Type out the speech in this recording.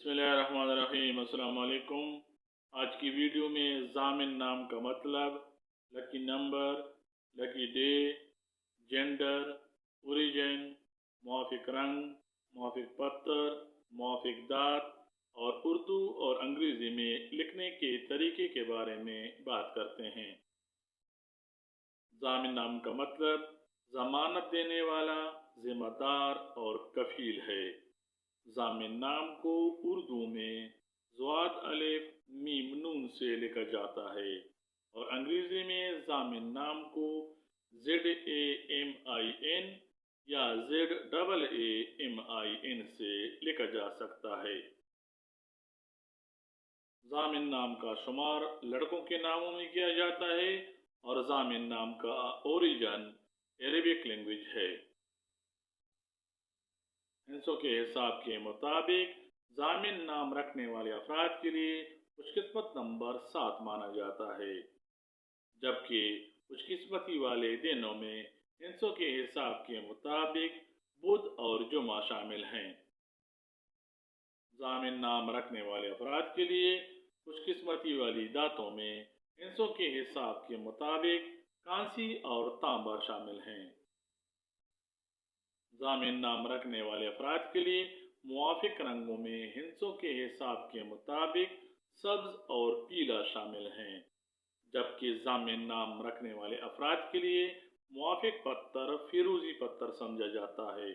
बिस्मिल्लाहिर्रहमानिर्रहीम। अस्सलाम वालेकुम। आज की वीडियो में ज़ामिन नाम का मतलब, lucky number, lucky day, gender, origin, मुआफ़िक रंग, मुआफ़िक पत्थर, मुआफ़िक दात और उर्दू और अंग्रेज़ी में लिखने के तरीके के बारे में बात करते हैं। ज़ामिन नाम का मतलब ज़मानत देने वाला, ज़िम्मेदार और कफ़ील है। ज़ामिन नाम को उर्दू में ज़्वाद अलिफ मीम नून से लिखा जाता है और अंग्रेज़ी में ज़ामिन नाम को ZAMIN या ZAAMIN से लिखा जा सकता है। ज़ामिन नाम का शुमार लड़कों के नामों में किया जाता है और ज़ामिन नाम का ओरिजिन अरबिक लैंग्वेज है। हिंसों के हिसाब के मुताबिक ज़ामिन नाम रखने वाले अफराद के लिए खुशकिस्मत नंबर 7 माना जाता है, जबकि खुशकिस्मती वाले दिनों में हिंसों के हिसाब के मुताबिक बुध और जुमा शामिल हैं। ज़ामिन नाम रखने वाले अफराद के लिए खुशकिस्मती वाली दातों में हिंसों के हिसाब के मुताबिक कांसी और तांबा शामिल हैं। ज़ामिन नाम रखने वाले अफराद के लिए मुआफ़िक रंगों में हिंसों के हिसाब के मुताबिक सब्ज़ और पीला शामिल हैं, जबकि ज़ामिन नाम रखने वाले अफराद के लिए मुआफ़िक पत्थर फ़िरोज़ी पत्थर समझा जाता है।